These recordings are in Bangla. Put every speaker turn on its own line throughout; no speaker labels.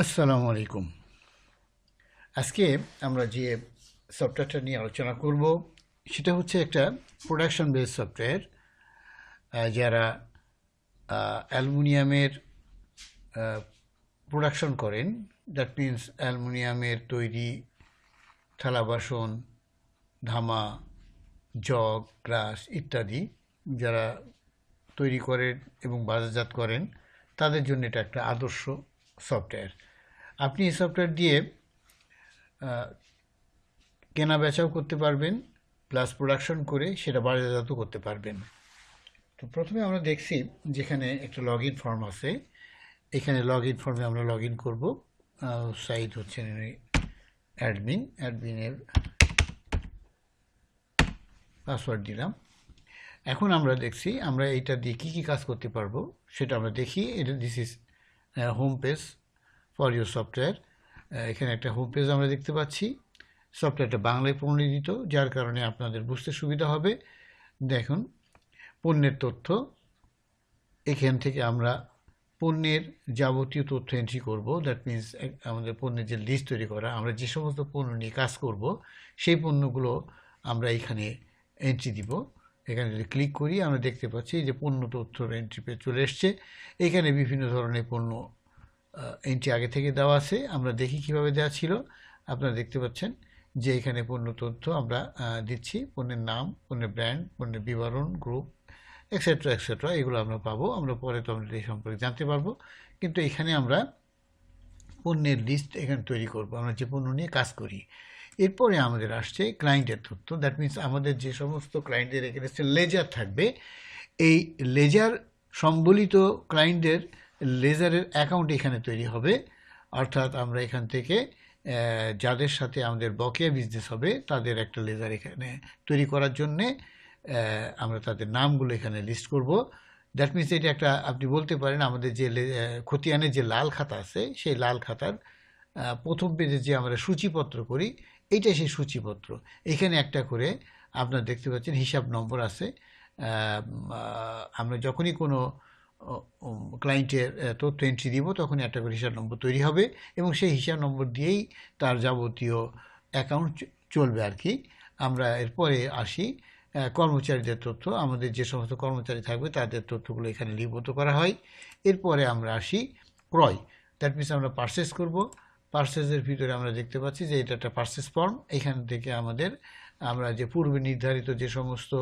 আসসালামু আলাইকুম। আজকে আমরা যে সফটওয়্যারটা নিয়ে আলোচনা করব সেটা হচ্ছে একটা প্রোডাকশন বেস সফটওয়্যার। যারা অ্যালুমিনিয়ামের প্রোডাকশন করেন, দ্যাট মিন্স অ্যালুমিনিয়ামের তৈরি থালা বাসন, ধামা, জগ, গ্লাস ইত্যাদি যারা তৈরি করেন এবং বাজারজাত করেন, তাদের জন্য এটা একটা আদর্শ সফটওয়্যার। আপনি এই সফটওয়্যার দিয়ে কেনা বেচাও করতে পারবেন, প্লাস প্রোডাকশন করে সেটা বাজারজাতও করতে পারবেন। তো প্রথমে আমরা দেখছি যেখানে একটা লগ ইন ফর্ম আছে, এখানে লগ ইন ফর্মে আমরা লগ ইন করবো। সাইট হচ্ছে অ্যাডমিনের পাসওয়ার্ড দিলাম। এখন আমরা দেখছি আমরা এইটা দিয়ে কী কী কাজ করতে পারবো সেটা আমরা দেখি। এটা this is home page for your software. এখানে একটা হোম পেজ আমরা দেখতে পাচ্ছি। সফটওয়্যারটা বাংলায় প্রণোদিত, যার কারণে আপনাদের বুঝতে সুবিধা হবে। দেখুন, পণ্যের তথ্য, এখান থেকে আমরা পণ্যের যাবতীয় তথ্য এন্ট্রি করব। দ্যাট মিন্স আমাদের পণ্যের যে লিস্ট তৈরি করা, আমরা যে সমস্ত পণ্য নিয়ে কাজ করব সেই পণ্যগুলো আমরা এখানে এন্ট্রি দিব। এখানে যদি ক্লিক করি আমরা দেখতে পাচ্ছি যে পণ্য তথ্যর এন্ট্রি পেজ চলে এসছে। এখানে বিভিন্ন ধরনের পণ্য এন্ট্রি আগে থেকে দেওয়া আছে। আমরা দেখি কিভাবে দেওয়া ছিল। আপনারা দেখতে পাচ্ছেন যে এখানে পণ্য তথ্য আমরা দিচ্ছি, পণ্যের নাম, পণ্যের ব্র্যান্ড, পণ্যের বিবরণ, গ্রুপ, এক্সেট্রা এক্সেট্রা, এগুলো আমরা পাবো। আমরা পরে তো আমরা এই সম্পর্কে জানতে পারবো। কিন্তু এখানে আমরা পণ্যের লিস্ট এখানে তৈরি করব, আমরা যে পণ্য নিয়ে কাজ করি। এরপরে আমাদের আসছে ক্লায়েন্টের তথ্য। দ্যাট মিন্স আমাদের যে সমস্ত ক্লায়েন্টের এখানে লেজার থাকবে, এই লেজার সম্বলিত ক্লায়েন্টের লেজারের অ্যাকাউন্ট এখানে তৈরি হবে। অর্থাৎ আমরা এখান থেকে যাদের সাথে আমাদের বকেয়া বিজনেস হবে তাদের একটা লেজার এখানে তৈরি করার জন্যে আমরা তাদের নামগুলো এখানে লিস্ট করব। দ্যাট মিনস এটা একটা, আপনি বলতে পারেন আমাদের যে খতিয়ানের যে লাল খাতা আছে সেই লাল খাতার প্রথম পেজে যে আমরা সূচিপত্র করি, এইটা সেই সূচিপত্র। এখানে একটা করে আপনারা দেখতে পাচ্ছেন হিসাব নম্বর আছে। আমরা যখনই কোনো ক্লায়েন্টের তথ্য এন্ট্রি দিব তখনই একটা করে হিসাব নম্বর তৈরি হবে এবং সেই হিসাব নম্বর দিয়েই তার যাবতীয় অ্যাকাউন্ট চলবে আর কি। আমরা এরপরে আসি কর্মচারীদের তথ্য। আমাদের যে সমস্ত কর্মচারী থাকবে তাদের তথ্যগুলো এখানে লিপিবদ্ধ করা হয়। এরপরে আমরা আসি ক্রয়। দ্যাট মিনস আমরা পারচেস করব। পারচেসের ভিতরে আমরা দেখতে পাচ্ছি যে এটা একটা পারচেস ফর্ম। এখান থেকে আমরা যে পূর্বে নির্ধারিত যে সমস্ত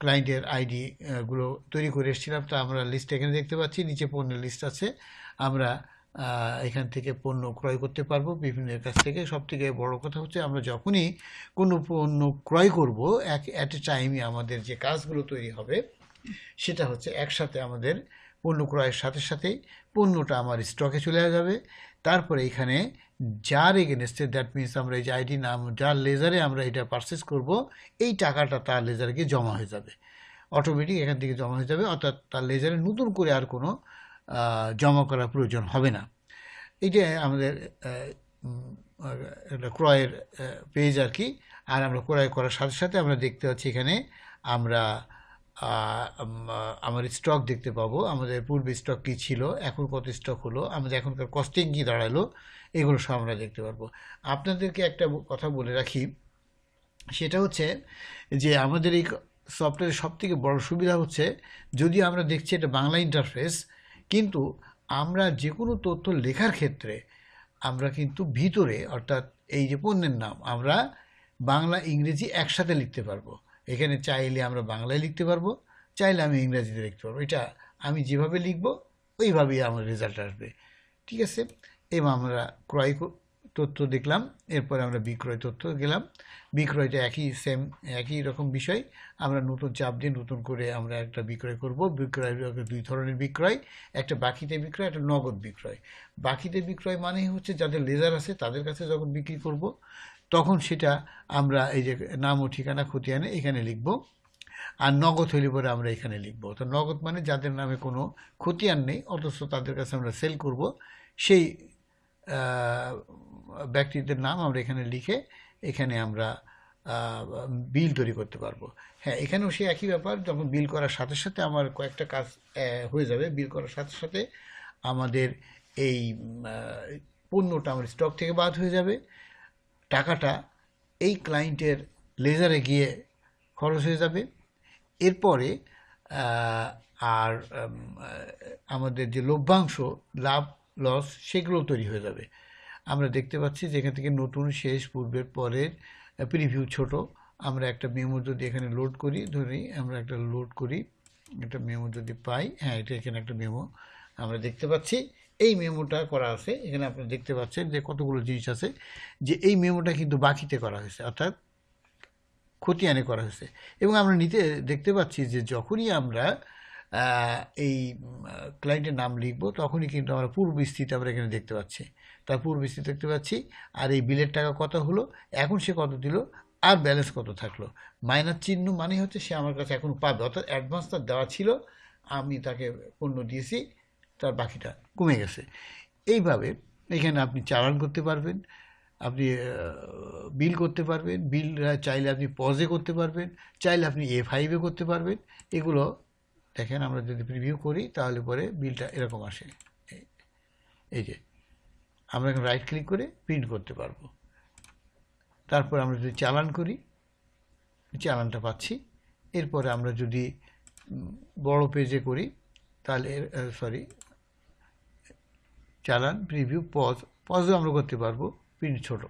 ক্লায়েন্টের আইডি গুলো তৈরি করে এসেছিলাম তা আমরা লিস্ট এখানে দেখতে পাচ্ছি। নিচে পণ্যের লিস্ট আছে। আমরা এখান থেকে পণ্য ক্রয় করতে পারবো বিভিন্নের কাছ থেকে। সবথেকে বড় কথা হচ্ছে আমরা যখনই কোনো পণ্য ক্রয় করব অ্যাট এ টাইমে আমাদের যে কাজগুলো তৈরি হবে সেটা হচ্ছে একসাথে আমাদের পণ্য ক্রয়ের সাথে সাথেই পণ্যটা আমার স্টকে চলে যাবে। তারপরে এখানে যার এগেনস্টে, দ্যাট মিনস আমরা এই যে আইডি নাম, যার লেজারে আমরা এটা পারচেস করব, এই টাকাটা তার লেজারে গিয়ে জমা হয়ে যাবে, অটোমেটিক এখান থেকে জমা হয়ে যাবে। অর্থাৎ তার লেজারে নতুন করে আর কোনো জমা করার প্রয়োজন হবে না। এইটা আমাদের একটা ক্রয়ের পেজ আর কি। আর আমরা ক্রয় করার সাথে সাথে আমরা দেখতে পাচ্ছি এখানে আমরা আমার স্টক দেখতে পাবো। আমাদের পূর্বে স্টক কী ছিল, এখন কত স্টক হলো, আমাদের এখনকার কস্টিং কী দাঁড়ালো, এগুলো সব আমরা দেখতে পারবো। আপনাদেরকে একটা কথা বলে রাখি, সেটা হচ্ছে যে আমাদের এই সফটওয়্যারের সবথেকে বড় সুবিধা হচ্ছে, যদিও আমরা দেখছি এটা বাংলা ইন্টারফেস, কিন্তু আমরা যে কোনো তথ্য লেখার ক্ষেত্রে আমরা কিন্তু ভিতরে, অর্থাৎ এই যে পণ্যের নাম, আমরা বাংলা ইংরেজি একসাথে লিখতে পারবো। এখানে চাইলে আমরা বাংলায় লিখতে পারবো, চাইলে আমি ইংরেজিতে লিখতে পারবো। এটা আমি যেভাবে লিখবো ওইভাবেই আমার রেজাল্ট আসবে। ঠিক আছে। এবং আমরা ক্রয় তথ্য দেখলাম, এরপরে আমরা বিক্রয় তথ্য গেলাম। বিক্রয়টা একই রকম বিষয়। আমরা নতুন চাপ দিয়ে নতুন করে আমরা একটা বিক্রয় করব। বিক্রয় দুই ধরনের বিক্রয়, একটা বাকিতে বিক্রয়, একটা নগদ বিক্রয়। বাকিতে বিক্রয় মানে হচ্ছে যাদের লেজার আছে তাদের কাছে যখন বিক্রি করব তখন সেটা আমরা এই যে নাম ও ঠিকানা খতিয়ানে এখানে লিখব। আর নগদ হইলে পরে আমরা এখানে লিখব। তো নগদ মানে যাদের নামে কোনো খতিয়ান নেই অথচ তাদের কাছে আমরা সেল করব, সেই ব্যক্তিদের নাম আমরা এখানে লিখে এখানে আমরা বিল তৈরি করতে পারবো। হ্যাঁ, এখানেও সে একই ব্যাপার। যখন বিল করার সাথে সাথে আমার কয়েকটা কাজ হয়ে যাবে। বিল করার সাথে সাথে আমাদের এই পণ্যটা আমার স্টক থেকে বাদ হয়ে যাবে, টাকাটা এই ক্লায়েন্টের লেজারে গিয়ে খরচ হয়ে যাবে। এরপরে আর আমাদের যে লভ্যাংশ, লাভ লস, সেগুলো তৈরি হয়ে যাবে। আমরা দেখতে পাচ্ছি যে এখান থেকে নতুন, শেষ, পূর্বের, পরের, প্রিভিউ, ছোট। আমরা একটা মেমো যদি এখানে লোড করি, ধরি আমরা একটা লোড করি, একটা মেমো যদি পাই, হ্যাঁ এটা এখানে একটা মেমো আমরা দেখতে পাচ্ছি। এই মেমোটা করা আছে এখানে, আপনারা দেখতে পাচ্ছেন যে কতগুলো জিনিস আছে, যে এই মেমোটা কিন্তু বাকিতে করা হয়েছে, অর্থাৎ খতিয়ানে করা হয়েছে। এবং আমরা দেখতে পাচ্ছি যে যখনই আমরা এই ক্লায়েন্টের নাম লিখব, তখনই কিন্তু আমরা পূর্ব বিস্তৃতি আমরা এখানে দেখতে পাচ্ছি, তার পূর্ব বিস্তৃতি দেখতে পাচ্ছি। আর এই বিলের টাকা কত হলো, এখন সে কত দিল, আর ব্যালেন্স কত থাকলো। মাইনাস চিহ্ন মানে হচ্ছে সে আমার কাছে এখন পাবে, অর্থাৎ অ্যাডভান্স তার দেওয়া ছিল, আমি তাকে পণ্য দিয়েছি, তার বাকিটা কমে গেছে। এইভাবে এখানে আপনি চালান করতে পারবেন, আপনি বিল করতে পারবেন, বিল চাইলে আপনি পজে করতে পারবেন, চাইলে আপনি A5-এ করতে পারবেন। এগুলো দেখেন, আমরা যদি প্রিভিউ করি তাহলে পরে বিলটা এরকম আসে। এই যে আমরা এখন রাইট ক্লিক করে প্রিন্ট করতে পারবো। তারপর আমরা যদি চালান করি, চালানটা পাচ্ছি। এরপরে আমরা যদি বড় পেজে করি তাহলে, সরি, চালান, প্রিভিউ, পজও আমরা করতে পারবো, প্রিন্ট ছোট।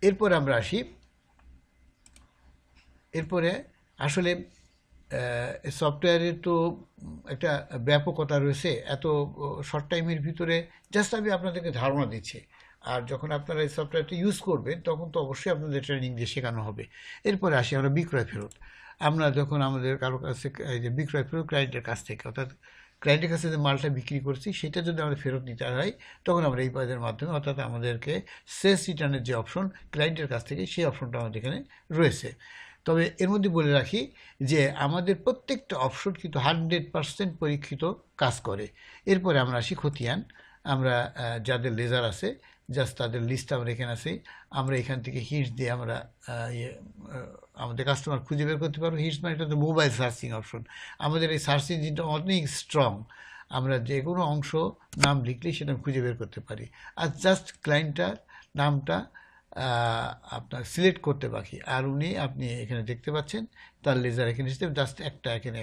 এরপরে আমরা আসি, এরপরে আসলে সফটওয়্যারের তো একটা ব্যাপকতা রয়েছে, এত শর্ট টাইমের ভিতরে জাস্ট আমি আপনাদেরকে ধারণা দিচ্ছি। আর যখন আপনারা এই সফটওয়্যারটা ইউজ করবেন তখন তো অবশ্যই আপনাদের ট্রেনিং দিয়ে শেখানো হবে। এরপরে আসি আমরা বিক্রয় ফেরত। আমরা যখন আমাদের কারো কাছে এই যে বিক্রয় ফেরত ক্লায়েন্টের কাছ থেকে, অর্থাৎ ক্লায়েন্টের কাছে যে মালটা বিক্রি করছি সেটা যদি আমরা ফেরত নিতে হয়, তখন আমরা এই পদের মাধ্যমে, অর্থাৎ আমাদেরকে সেলস রিটার্নের যে অপশন ক্লায়েন্টের কাছ থেকে, সেই অপশনটা আমাদের এখানে রয়েছে। তবে এর মধ্যে বলে রাখি যে আমাদের প্রত্যেকটা অপশন কিন্তু 100% পরীক্ষিত কাজ করে। এরপরে আমরা আসি খতিয়ান। আমরা যাদের লেজার আছে জাস্ট তাদের লিস্ট আমরা এখানে আছে, আমরা এখান থেকে হিটস দিয়ে আমরা আমাদের কাস্টমার খুঁজে বের করতে পারবো। হিটস মানে এটা তো মোবাইল সার্চিং অপশন। আমাদের এই সার্চ ইঞ্জিনটা অনেক স্ট্রং, আমরা যে কোনো অংশ নাম লিখলেই সেটা খুঁজে বের করতে পারি। আর জাস্ট ক্লায়েন্টটার নামটা আপনার সিলেক্ট করতে বাকি, আর উনি আপনি এখানে দেখতে পাচ্ছেন তার লেজার এখানে জাস্ট এখানে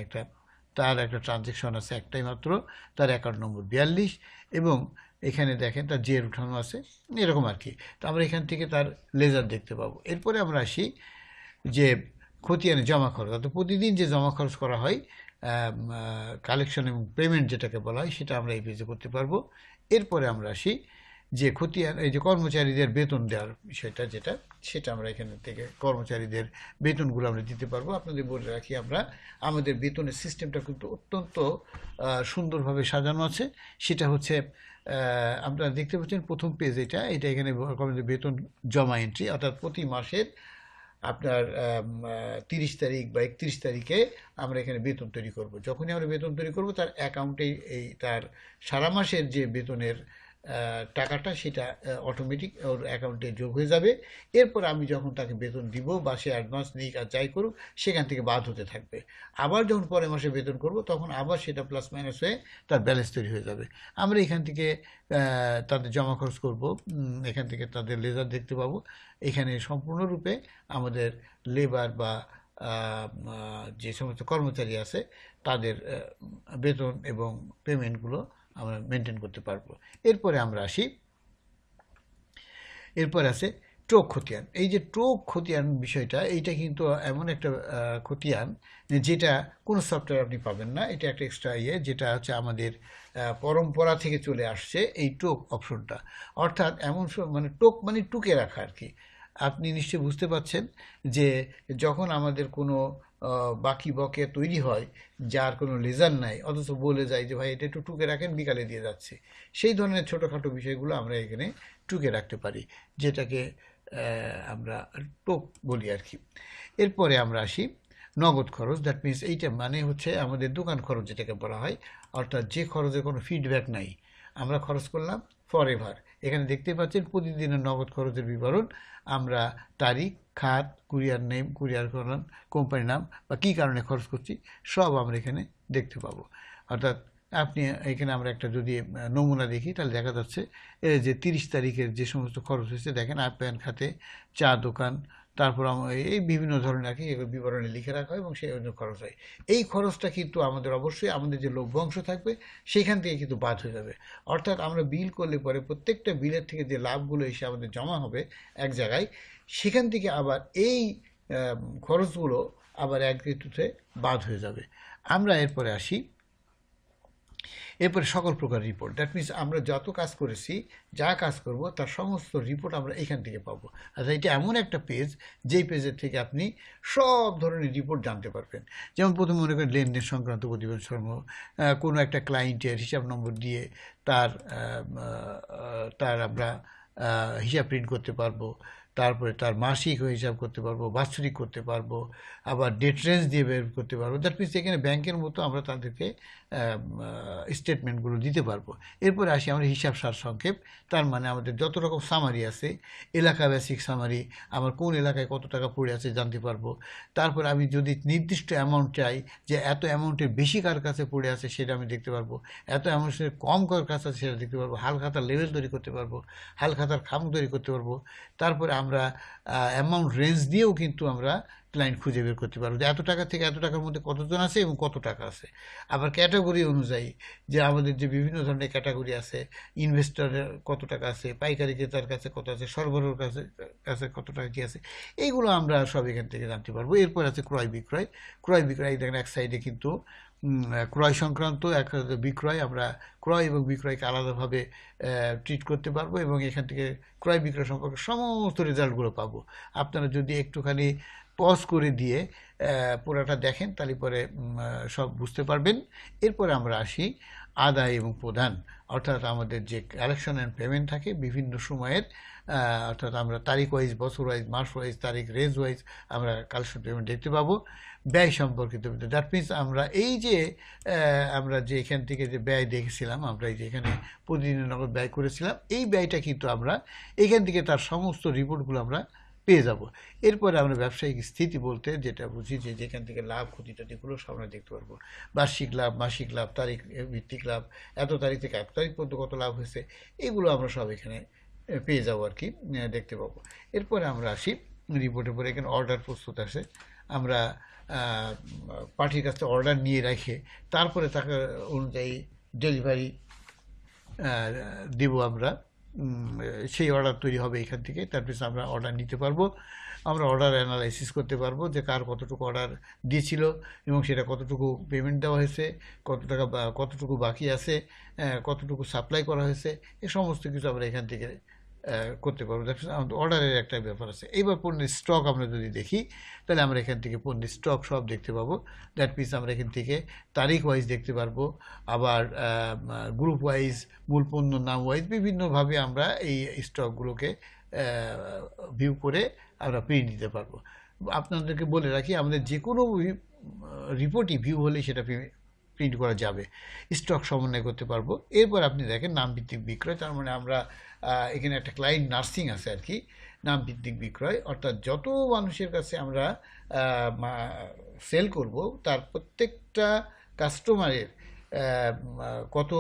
তার একটা ট্রানজ্যাকশন আছে একটাই মাত্র, তার অ্যাকাউন্ট নম্বর 42, এবং এখানে দেখেন তার জের উঠানো আছে, এরকম আর কি। তো আমরা এখান থেকে তার লেজার দেখতে পাবো। এরপরে আমরা আসি যে খতিয়ানে জমা খরচ, অর্থাৎ প্রতিদিন যে জমা খরচ করা হয়, কালেকশন এবং পেমেন্ট যেটাকে বলা হয়, সেটা আমরা এই পেজে করতে পারবো। এরপরে আমরা আসি যে খতিয়ান, এই যে কর্মচারীদের বেতন দেওয়ার বিষয়টা সেটা আমরা এখানে থেকে কর্মচারীদের বেতনগুলো আমরা দিতে পারবো। আপনাদের বলে রাখি, আমাদের বেতনের সিস্টেমটা কিন্তু অত্যন্ত সুন্দরভাবে সাজানো আছে। সেটা হচ্ছে আপনারা দেখতে পাচ্ছেন প্রথম পেজ, এটা এখানে বেতন জমা এন্ট্রি, অর্থাৎ প্রতি মাসের আপনার 30 তারিখ বা 31 তারিখে আমরা এখানে বেতন তৈরি করব। যখনই আমরা বেতন তৈরি করব, তার অ্যাকাউন্টে তার সারা মাসের যে বেতনের টাকাটা সেটা অটোমেটিক ওর অ্যাকাউন্টে যোগ হয়ে যাবে। এরপর আমি যখন তাকে বেতন দিব বা সে অ্যাডভান্স নিক আর যাই করুক, সেখান থেকে বাদ হতে থাকবে। আবার যখন পরের মাসে বেতন করব, তখন আবার সেটা প্লাস মাইনাস হয়ে তার ব্যালেন্স তৈরি হয়ে যাবে। আমরা এখান থেকে তাদের জমা খরচ করব, এখান থেকে তাদের লেজার দেখতে পাবো। এখানে সম্পূর্ণরূপে আমাদের লেবার বা যে সমস্ত কর্মচারী আছে তাদের বেতন এবং পেমেন্টগুলো আমরা মেনটেন করতে পারবো। এরপরে আমরা আসি, এরপর আছে টোক খতিয়ান। এই যে টোক খতিয়ান বিষয়টা, এইটা কিন্তু এমন একটা খতিয়ান যেটা কোনো সফটওয়্যার আপনি পাবেন না। এটা একটা এক্সট্রা যেটা হচ্ছে আমাদের পরম্পরা থেকে চলে আসছে, এই টোক অপশনটা। অর্থাৎ এমন মানে টোক মানে টুকে রাখা আর কি। আপনি নিশ্চয়ই বুঝতে পারছেন যে যখন আমাদের কোনো বাকি বকেয়া তৈরি হয়, যার কোনো লেজার নাই, অথচ বলে যায় যে ভাই এটা একটু টুকে রাখেন, বিকালে দিয়ে যাচ্ছে, সেই ধরনের ছোটোখাটো বিষয়গুলো আমরা এখানে টুকে রাখতে পারি, যেটাকে আমরা টোক বলি আর কি। এরপরে আমরা আসি নগদ খরচ। দ্যাট মিনস এইটা মানে হচ্ছে আমাদের দোকান খরচ যেটাকে বলা হয়, অর্থাৎ যে খরচের কোনো ফিডব্যাক নাই, আমরা খরচ করলাম ফর এভার। এখানে দেখতে পাচ্ছেন প্রতিদিনের নগদ খরচের বিবরণ। আমরা তারিখ, খাত, কুরিয়ার নেম, কুরিয়ার কোম্পানির নাম বা কী কারণে খরচ করছি, সব আমরা এখানে দেখতে পাবো। অর্থাৎ আপনি এখানে আমরা একটা যদি নমুনা দেখি তাহলে দেখা যাচ্ছে যে 30 তারিখের যে সমস্ত খরচ হয়েছে দেখেন আপ্যায়ন খাতে চা দোকান, তারপর এই বিভিন্ন ধরনের আর কি এগুলো বিবরণে লিখে রাখা হয় এবং সেই অনুযায়ী খরচ হয়। এই খরচটা কিন্তু আমাদের অবশ্যই আমাদের যে লভ্যাংশ থাকবে সেখান থেকে কিন্তু বাদ হয়ে যাবে। অর্থাৎ আমরা বিল করলে পরে প্রত্যেকটা বিলের থেকে যে লাভগুলো এসে আমাদের জমা হবে এক জায়গায়, সেখান থেকে আবার এই খরচগুলো আবার এক ঋতুতে বাদ হয়ে যাবে। আমরা এরপরে আসি, এরপরে সকল প্রকার রিপোর্ট, দ্যাট মিনস আমরা যত কাজ করেছি, যা কাজ করব তার সমস্ত রিপোর্ট আমরা এখান থেকে পাবো। আচ্ছা, এটা এমন একটা পেজ যেই পেজের থেকে আপনি সব ধরনের রিপোর্ট জানতে পারবেন। যেমন প্রথমে মনে করেন লেনদেন সংক্রান্ত প্রতিবেদন সমূহ, কোনো একটা ক্লায়েন্টের হিসাব নম্বর দিয়ে তার তার আমরা হিসাব প্রিন্ট করতে পারবো, তারপরে তার মাসিক হিসাব করতে পারবো, বাৎসরিক করতে পারবো, আবার ডেট রেঞ্জ দিয়ে বের করতে পারবো। দ্যাট মিনস এখানে ব্যাংকের মতো আমরা তাদেরকে স্টেটমেন্টগুলো দিতে পারবো। এরপরে আসি আমরা হিসাব সার সংক্ষেপ, তার মানে আমাদের যত রকম সামারি আছে, এলাকা বেসিক সামারি, আমার কোন এলাকায় কত টাকা পড়ে আছে জানতে পারবো। তারপর আমি যদি নির্দিষ্ট অ্যামাউন্ট চাই যে এত অ্যামাউন্টের বেশি কার কাছে পড়ে আছে সেটা আমি দেখতে পারবো, এত অ্যামাউন্টের কম কার কাছে আছে সেটা দেখতে পারবো, হাল খাতার লেভেল তৈরি করতে পারবো, হাল খাতার খাম তৈরি করতে পারবো। তারপরে আমরা অ্যামাউন্ট রেঞ্জ দিয়েও কিন্তু আমরা ক্লায়েন্ট খুঁজে বের করতে পারবো যে এত টাকা থেকে এত টাকার মধ্যে কতজন আছে এবং কত টাকা আছে। আবার ক্যাটাগরি অনুযায়ী যে আমাদের যে বিভিন্ন ধরনের ক্যাটাগরি আছে, ইনভেস্টরের কত টাকা আছে, পাইকারি ক্রেতার কাছে কত আছে, সরবরাহের কাছে কাছে কত টাকা কী আছে, এইগুলো আমরা সব এখান থেকে জানতে পারবো। এরপর আছে ক্রয় বিক্রয়। ক্রয় বিক্রয় দেখেন এক সাইডে কিন্তু ক্রয় সংক্রান্ত, এক বিক্রয়, আমরা ক্রয় এবং বিক্রয়কে আলাদাভাবে ট্রিট করতে পারবো এবং এখান থেকে ক্রয় বিক্রয় সম্পর্কে সমস্ত রেজাল্টগুলো পাবো। আপনারা যদি একটুখানি পজ করে দিয়ে পুরোটা দেখেন তাহলে পরে সব বুঝতে পারবেন। এরপরে আমরা আসি আদায় এবং প্রদান, অর্থাৎ আমাদের যে কালেকশন অ্যান্ড পেমেন্ট থাকে বিভিন্ন সময়ের, অর্থাৎ আমরা তারিখ ওয়াইজ, বছর ওয়াইজ, মাস ওয়াইজ, তারিখ রেঞ্জ ওয়াইজ আমরা কালেকশন পেমেন্ট দেখতে পাবো। ব্যয় সম্পর্কিত, দ্যাট মিনস আমরা এই যে আমরা যে এখান থেকে যে ব্যয় দেখেছিলাম, আমরা এই যে এখানে প্রতিদিনের নগদ ব্যয় করেছিলাম, এই ব্যয়টা কিন্তু আমরা এখান থেকে তার সমস্ত রিপোর্টগুলো আমরা পেয়ে যাব। এরপরে আমরা ব্যবসায়িক স্থিতি বলতে যেটা বুঝি যে যেখান থেকে লাভ ক্ষতি টতিগুলো সব আমরা দেখতে পারবো, বার্ষিক লাভ, মাসিক লাভ, তারিখ ভিত্তিক লাভ, এত তারিখ থেকে এত তারিখ পর্যন্ত কত লাভ হয়েছে, এগুলো আমরা সব এখানে পেয়ে যাবো আর কি, দেখতে পাবো। এরপরে আমরা আসি রিপোর্টের পরে এখানে অর্ডার প্রস্তুত আসে, আমরা পার্টির কাছে অর্ডার নিয়ে রেখে তারপরে তাকে অনুযায়ী ডেলিভারি দেবো আমরা, সেই অর্ডার তৈরি হবে এখান থেকে। তারপরে আমরা অর্ডার নিতে পারবো, আমরা অর্ডার অ্যানালাইসিস করতে পারবো যে কার কতটুকু অর্ডার দিয়েছিল এবং সেটা কতটুকু পেমেন্ট দেওয়া হয়েছে, কত টাকা কতটুকু বাকি আছে, কতটুকু সাপ্লাই করা হয়েছে, এই সমস্ত কিছু আমরা এখান থেকে করতে পারবো। আমাদের অর্ডারের একটা ব্যাপার আছে। এইবার পণ্যের স্টক আমরা যদি দেখি তাহলে আমরা এখান থেকে পণ্যের স্টক সব দেখতে পাবো। দ্যাট মিনস আমরা এখান থেকে তারিখ ওয়াইজ দেখতে পারবো, আবার গ্রুপ ওয়াইজ, মূল পণ্য নাম ওয়াইজ বিভিন্নভাবে আমরা এই স্টকগুলোকে ভিউ করে আমরা প্রিন্ট দিতে পারবো। আপনাদেরকে বলে রাখি আমাদের যে কোনো রিপোর্টই ভিউ হলেই সেটা প্রিন্ট করা যাবে, স্টক সমন্বয় করতে পারবো। এরপর আপনি দেখেন নামভিত্তিক বিক্রয়, তার মানে আমরা এখানে একটা ক্লায়েন্ট নার্সিং আছে আর কি, নামভিত্তিক বিক্রয়, অর্থাৎ যত মানুষের কাছে আমরা সেল করব তার প্রত্যেকটা কাস্টমারের কত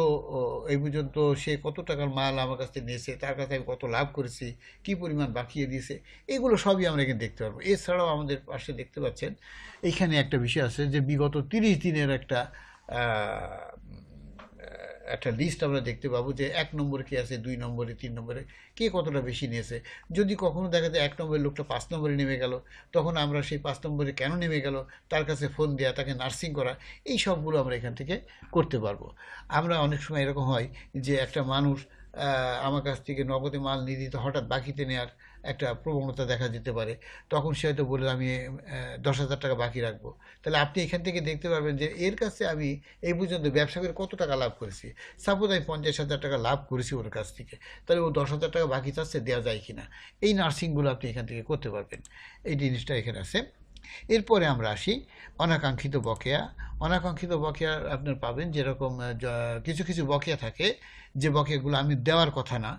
এই পর্যন্ত সে কত টাকার মাল আমার কাছ থেকে নিয়েছে, তার কাছে আমি কত লাভ করেছি, কী পরিমাণ বাকিয়ে দিয়েছে, এগুলো সবই আমরা এখানে দেখতে পারবো। এছাড়াও আমাদের পাশে দেখতে পাচ্ছেন এইখানে একটা বিষয় আছে যে বিগত 30 দিনের একটা একটা লিস্ট আমরা দেখতে পাবো যে 1 নম্বরে কে আছে, 2 নম্বরে, 3 নম্বরে কে কতটা বেশি নিয়েছে। যদি কখনো দেখা যায় 1 নম্বরের লোকটা 5 নম্বরে নেমে গেল, তখন আমরা সেই 5 নম্বরে কেন নেমে গেল তার কাছে ফোন দেওয়া, তাকে নার্সিং করা, এই সবগুলো আমরা এখান থেকে করতে পারবো। আমরা অনেক সময় এরকম হয় যে একটা মানুষ আমার কাছ থেকে নগদে মাল নিয়ে দিতে হঠাৎ বাকিতে নেওয়ার একটা প্রবণতা দেখা যেতে পারে, তখন সে হয়তো বলে আমি 10,000 টাকা বাকি রাখবো। তাহলে আপনি এখান থেকে দেখতে পারবেন যে এর কাছে আমি এই পর্যন্ত ব্যবসা করে কত টাকা লাভ করেছি। সাপোজ আমি 50,000 টাকা লাভ করেছি ওর কাছ থেকে, তাহলে ও 10,000 টাকা বাকি চাচ্ছে, দেওয়া যায় কিনা, এই নার্সিংগুলো আপনি এখান থেকে করতে পারবেন। এই জিনিসটা এখানে আছে। এরপরে আমরা আসি অনাকাঙ্ক্ষিত বকেয়া। অনাকাঙ্ক্ষিত বকেয়া আপনার পাবেন যেরকম কিছু কিছু বকেয়া থাকে যে বকেয়াগুলো আমি দেওয়ার কথা না,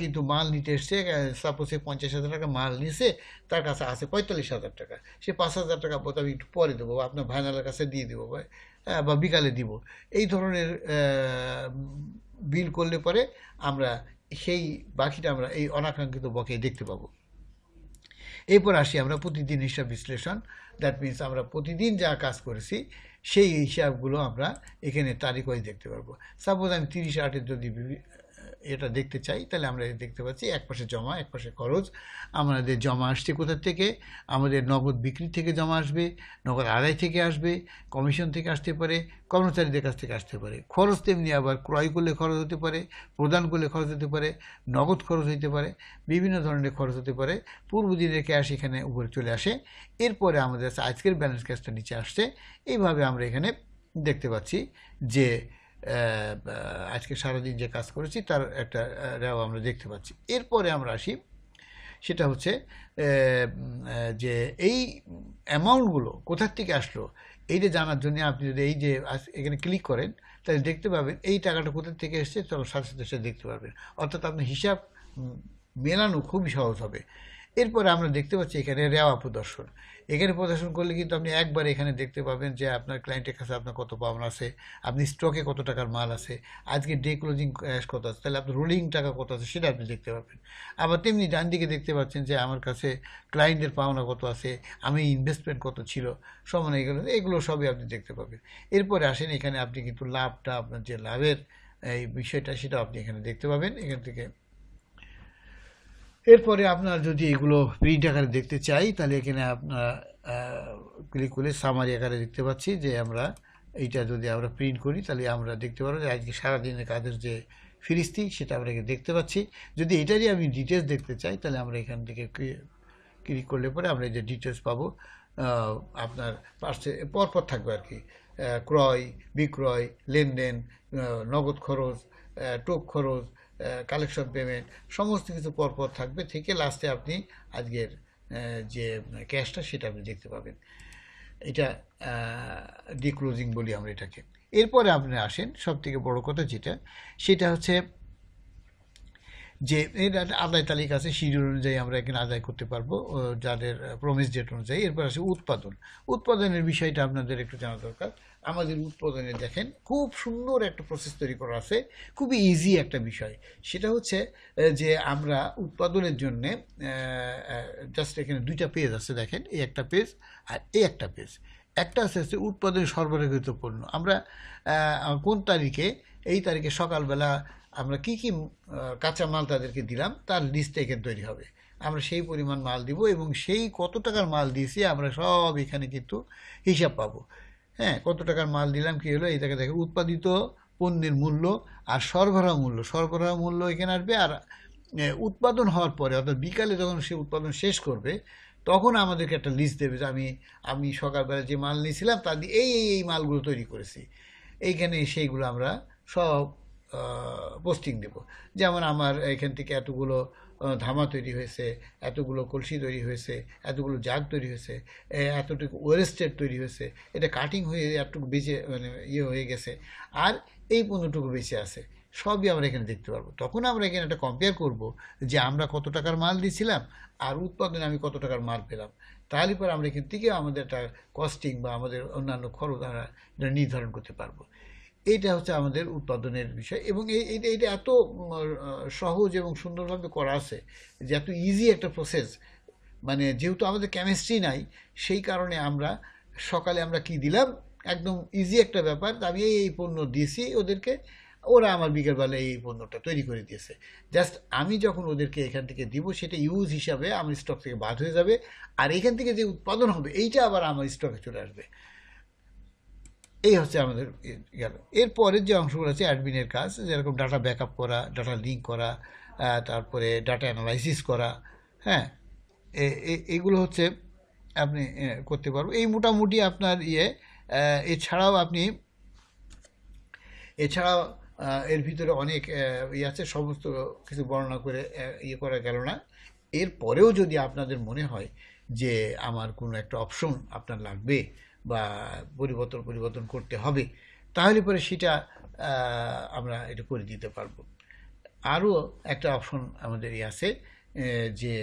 কিন্তু মাল নিতে এসছে, সাপোজ সে 50,000 টাকা মাল নিছে, তার কাছে আছে 45,000 টাকা, সে 5,000 টাকা আমি একটু পরে দেবো, আপনার ভাইনালের কাছে দিয়ে দেবো, বা বিকালে দিব, এই ধরনের বিল করলে পরে আমরা সেই বাকিটা আমরা এই অনাকাঙ্ক্ষিত বকেয়া দেখতে পাবো। এরপর আসি আমরা প্রতিদিন হিসাব বিশ্লেষণ। দ্যাট মিনস আমরা প্রতিদিন যা কাজ করেছি সেই হিসাবগুলো আমরা এখানে তারিখ ওয়াইজ দেখতে পারবো। সাপোজ আমি 30/8 যদি এটা দেখতে চাই, তাহলে আমরা দেখতে পাচ্ছি এক পাশে জমা, এক পাশে খরচ। আমাদের জমা আসছে কোথা থেকে? আমাদের নগদ বিক্রি থেকে জমা আসবে, নগদ আদায় থেকে আসবে, কমিশন থেকে আসতে পারে, কর্মচারীদের কাছ থেকে আসতে পারে। খরচ তেমনি আবার ক্রয় করলে খরচ হতে পারে, প্রদান করলে খরচ হতে পারে, নগদ খরচ হতে পারে, বিভিন্ন ধরনের খরচ হতে পারে। পূর্ব দিনের ক্যাশ এখানে উপরে চলে আসে। এরপরে আমাদের আজকের ব্যালেন্স ক্যাশটা নিচে আসছে। এইভাবে আমরা এখানে দেখতে পাচ্ছি যে আজকে সারাদিন যে কাজ করেছি তার একটা রেওয়া আমরা দেখতে পাচ্ছি। এরপরে আমরা আসি, সেটা হচ্ছে যে এই অ্যামাউন্টগুলো কোথার থেকে আসলো এইটা জানার জন্য আপনি যদি এই যে এখানে ক্লিক করেন, তাহলে দেখতে পাবেন এই টাকাটা কোথা থেকে এসছে, তখন সাথে সাথে সে দেখতে পারবেন। অর্থাৎ আপনার হিসাব মেলানো খুবই সহজ হবে। এরপরে আমরা দেখতে পাচ্ছি এখানে রেওয়া প্রদর্শন। এখানে প্রদর্শন করলে কিন্তু আপনি একবার এখানে দেখতে পাবেন যে আপনার ক্লায়েন্টের কাছে আপনার কত পাওনা আছে, আপনি স্টকে কত টাকার মাল আছে, আজকে ডে ক্লোজিং ক্যাশ কত আছে, তাহলে আপনার রোলিং টাকা কত আছে সেটা আপনি দেখতে পাবেন। আবার তেমনি ডান দিকে দেখতে পাচ্ছেন যে আমার কাছে ক্লায়েন্টের পাওনা কত আছে, আমি ইনভেস্টমেন্ট কত ছিল, সমান এগুলো সবই আপনি দেখতে পাবেন। এরপরে আসেন এখানে আপনি কিন্তু লাভটা, আপনার যে লাভের এই বিষয়টা সেটা আপনি এখানে দেখতে পাবেন এখান থেকে। এরপরে আপনার যদি এগুলো প্রিন্ট আকারে দেখতে চাই, তাহলে এখানে আপনার ক্লিক করলে সামারি আকারে দেখতে পাচ্ছি যে আমরা এইটা যদি আমরা প্রিন্ট করি, তাহলে আমরা দেখতে পারবো যে আজকে সারাদিনের কাজের যে ফিরিস্তি সেটা আমরা দেখতে পাচ্ছি। যদি এটারই আমি ডিটেলস দেখতে চাই, তাহলে আমরা এখান থেকে ক্লিক করলে পরে আমরা এই যে ডিটেলস পাবো। আপনার পাশে পরপর থাকবে আর কি, ক্রয় বিক্রয়, লেনদেন, নগদ খরচ, টোক খরচ, কালেকশন পেমেন্ট, সমস্ত কিছু পরপর থাকবে, থেকে লাস্টে আপনি আজকের যে ক্যাশটা সেটা আপনি দেখতে পাবেন। এটা ডিক্লোজিং বলি আমরা এটাকে। এরপরে আপনি আসেন সবথেকে বড় কথা যেটা, সেটা হচ্ছে যে এর আদায় তালিকা আছে, শিডিউল অনুযায়ী আমরা এখানে আদায় করতে পারবো যাদের প্রমিস ডেট অনুযায়ী। এরপর আসে উৎপাদন। উৎপাদনের বিষয়টা আপনাদের একটু জানা দরকার। আমাদের উৎপাদনে দেখেন খুব সুন্দর একটা প্রসেস তৈরি করা আছে, খুবই ইজি একটা বিষয়। সেটা হচ্ছে যে আমরা উৎপাদনের জন্যে জাস্ট এখানে দুইটা পেজ আছে, দেখেন এই একটা পেজ আর এই একটা পেজ। একটা আছে উৎপাদনে সরবরাহিত পণ্য। আমরা কোন তারিখে, এই তারিখে সকালবেলা আমরা কি কি কাঁচামাল তাদেরকে দিলাম তার লিস্টটা এখানে তৈরি হবে। আমরা সেই পরিমাণ মাল দিব এবং সেই কত টাকার মাল দিয়েছি আমরা সব এখানে কিন্তু হিসাব পাবো। হ্যাঁ, কত টাকার মাল দিলাম, কী হলো, এই জায়গায় দেখেন উৎপাদিত পণ্যের মূল্য আর সরবরাহ মূল্য। সরবরাহ মূল্য এখানে আসবে। আর উৎপাদন হওয়ার পরে অর্থাৎ বিকালে যখন সে উৎপাদন শেষ করবে তখন আমাদেরকে একটা লিস্ট দেবে যে আমি সকালবেলা যে মাল নিয়েছিলাম তার দিয়ে এই মালগুলো তৈরি করেছি। এইখানে সেইগুলো আমরা সব পোস্টিং দেব। যেমন আমার এখান থেকে এতগুলো ধামা তৈরি হয়েছে, এতগুলো কলসি তৈরি হয়েছে, এতগুলো জাগ তৈরি হয়েছে, এতটুকু ওয়েস্টেড তৈরি হয়েছে, এটা কাটিং হয়ে এতটুকু বেঁচে মানে হয়ে গেছে, আর এই পণ্যটুকু বেঁচে আছে, সবই আমরা এখানে দেখতে পারবো। তখন আমরা এখানে একটা কম্পেয়ার করব যে আমরা কত টাকার মাল দিয়েছিলাম আর উৎপাদনে আমি কত টাকার মাল পেলাম। তাহলে পরে আমরা এখান থেকে আমাদের একটা কস্টিং বা আমাদের অন্যান্য খরচ আমরা এটা নির্ধারণ করতে পারবো। এইটা হচ্ছে আমাদের উৎপাদনের বিষয়। এবং এইটা এত সহজ এবং সুন্দরভাবে করা আছে যে এত ইজি একটা প্রসেস। মানে যেহেতু আমাদের কেমিস্ট্রি নাই, সেই কারণে আমরা সকালে আমরা কি দিলাম, একদম ইজি একটা ব্যাপার। আমি এই পণ্য দিয়েছি ওদেরকে, ওরা আমার বিকেলবেলা এই পণ্যটা তৈরি করে দিয়েছে। জাস্ট আমি যখন ওদেরকে এখান থেকে দিব সেটা ইউজ হিসাবে আমার স্টক থেকে বাদ হয়ে যাবে, আর এখান থেকে যে উৎপাদন হবে এইটা আবার আমার স্টকে চলে আসবে। এই হচ্ছে আমাদের গেল। এরপরের যে অংশগুলো আছে অ্যাডমিনের কাজ, যেরকম ডাটা ব্যাকআপ করা, ডাটা লিঙ্ক করা, তারপরে ডাটা অ্যানালাইসিস করা। হ্যাঁ, এগুলো হচ্ছে আপনি করতে পারবো। এই মোটামুটি আপনার এছাড়াও এর ভিতরে অনেক আছে, সমস্ত কিছু বর্ণনা করে করা গেল না। এরপরেও যদি আপনাদের মনে হয় যে আমার কোনো একটা অপশন আপনার লাগবে বা পরিবর্তন করতে হবে, তাহলে পরে সেটা আমরা এটা করে দিতে পারবো। আরও একটা অপশন আমাদের আছে, যে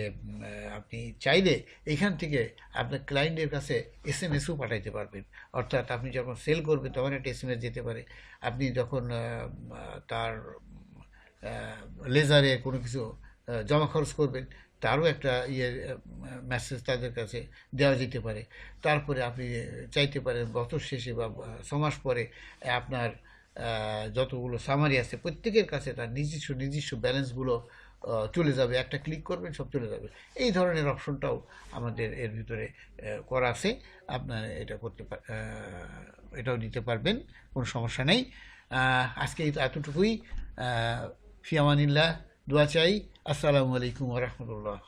আপনি চাইলে এখান থেকে আপনার ক্লায়েন্টের কাছে এসএমএসও পাঠাইতে পারবেন। অর্থাৎ আপনি যখন সেল করবেন তখন একটা এসএমএস যেতে পারে। আপনি যখন তার লেজারে কোনো কিছু জমা খরচ করবেন তারও একটা মেসেজ তাদের কাছে দেওয়া যেতে পারে। তারপরে আপনি চাইতে পারেন বছর শেষে বা 6 মাস পরে আপনার যতগুলো সামারি আছে প্রত্যেকের কাছে তার নিজস্ব ব্যালেন্সগুলো চলে যাবে, একটা ক্লিক করবেন সব চলে যাবে। এই ধরনের অপশনটাও আমাদের এর ভিতরে করা আছে। আপনার এটা এটাও দিতে পারবেন, কোনো সমস্যা নেই। আজকে এতটুকুই। ফিয়ামানিল্লাহ, দোয়া চাই। আসসালামু আলাইকুম ওয়া রাহমাতুল্লাহ।